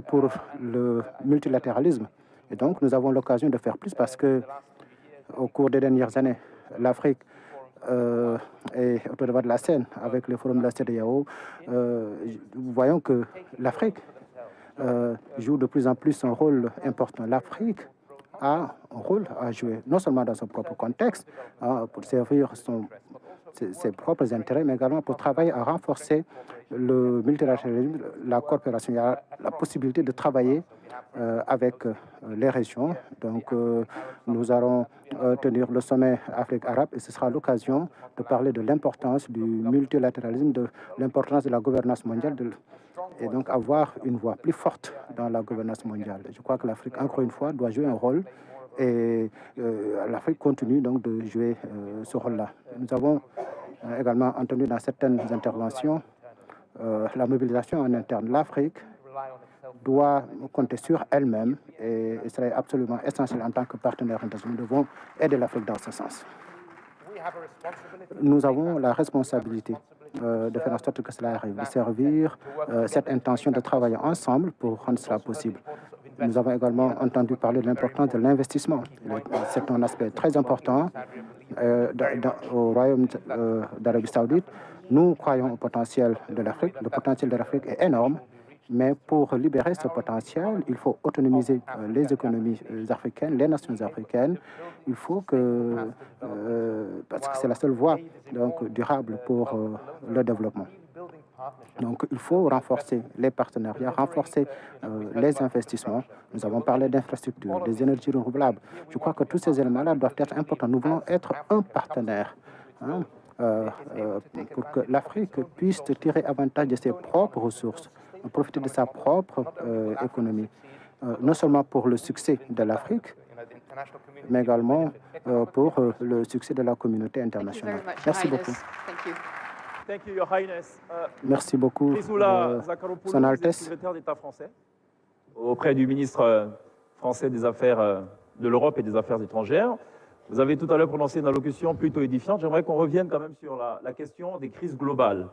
pour le multilatéralisme. Et donc, nous avons l'occasion de faire plus parce que, au cours des dernières années, l'Afrique est au devant de la scène avec le forum de la CEDEAO. Nous voyons que l'Afrique joue de plus en plus un rôle important. L'Afrique a un rôle à jouer, non seulement dans son propre contexte, pour servir ses propres intérêts, mais également pour travailler à renforcer le multilatéralisme, la coopération. Il y a la possibilité de travailler avec les régions. Donc, nous allons tenir le sommet Afrique arabe et ce sera l'occasion de parler de l'importance du multilatéralisme, de l'importance de la gouvernance mondiale et donc avoir une voix plus forte dans la gouvernance mondiale. Je crois que l'Afrique, encore une fois, doit jouer un rôle et l'Afrique continue donc de jouer ce rôle-là. Nous avons également entendu dans certaines interventions la mobilisation en interne. L'Afrique doit compter sur elle-même et il serait absolument essentiel en tant que partenaire international. Nous devons aider l'Afrique dans ce sens. Nous avons la responsabilité de faire en sorte que cela arrive, de servir cette intention de travailler ensemble pour rendre cela possible. Nous avons également entendu parler de l'importance de l'investissement. C'est un aspect très important au Royaume d'Arabie Saoudite. Nous croyons au potentiel de l'Afrique. Le potentiel de l'Afrique est énorme, mais pour libérer ce potentiel, il faut autonomiser les économies africaines, les nations africaines. Il faut que, parce que c'est la seule voie donc, durable pour le développement. Donc, il faut renforcer les partenariats, renforcer les investissements. Nous avons parlé d'infrastructures, des énergies renouvelables. Je crois que tous ces éléments-là doivent être importants. Nous voulons être un partenaire pour que l'Afrique puisse tirer avantage de ses propres ressources, profiter de sa propre économie, non seulement pour le succès de l'Afrique, mais également pour le succès de la communauté internationale. Merci beaucoup. Thank you, Your Highness. Merci beaucoup, Chrysoula Zacharopoulou, Son Altesse. secrétaire d'État français auprès du ministre français des Affaires de l'Europe et des Affaires étrangères. Vous avez tout à l'heure prononcé une allocution plutôt édifiante. J'aimerais qu'on revienne quand même sur la question des crises globales,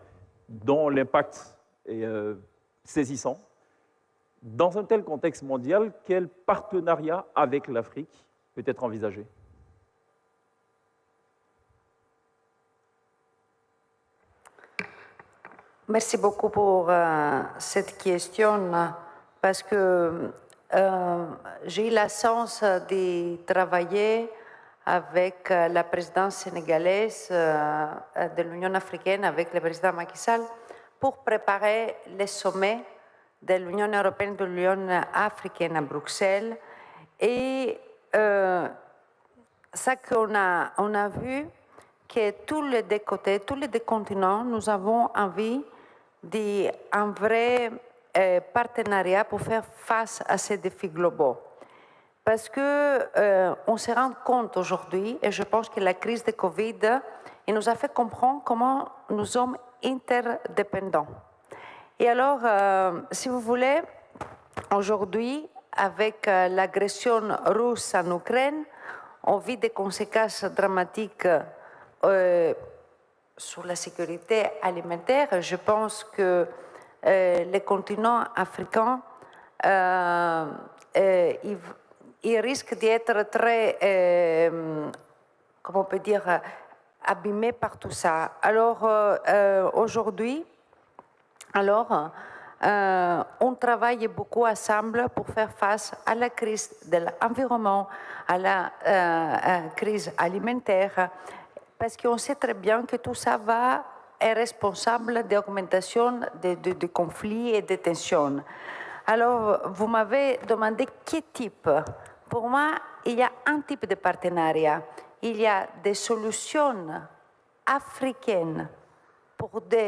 dont l'impact est saisissant. Dans un tel contexte mondial, quel partenariat avec l'Afrique peut être envisagé ? Merci beaucoup pour cette question, parce que j'ai eu la chance de travailler avec la présidence sénégalaise de l'Union africaine, avec le président Macky Sall, pour préparer les sommets de l'Union européenne et de l'Union africaine à Bruxelles. Et ça qu'on a vu, que tous les deux côtés, tous les deux continents, nous avons envie d'un vrai partenariat pour faire face à ces défis globaux. Parce qu'on se rend compte aujourd'hui, et je pense que la crise de Covid nous a fait comprendre comment nous sommes interdépendants. Et alors, si vous voulez, aujourd'hui, avec l'agression russe en Ukraine, on vit des conséquences dramatiques sur la sécurité alimentaire. Je pense que le continent africain il risque d'être très, comment on peut dire, abîmé par tout ça. Alors aujourd'hui, on travaille beaucoup ensemble pour faire face à la crise de l'environnement, à la crise alimentaire, parce qu'on sait très bien que tout ça est responsable d'augmentation de conflits et de tensions. Alors, vous m'avez demandé quel type. Pour moi, il y a un type de partenariat. Il y a des solutions africaines pour des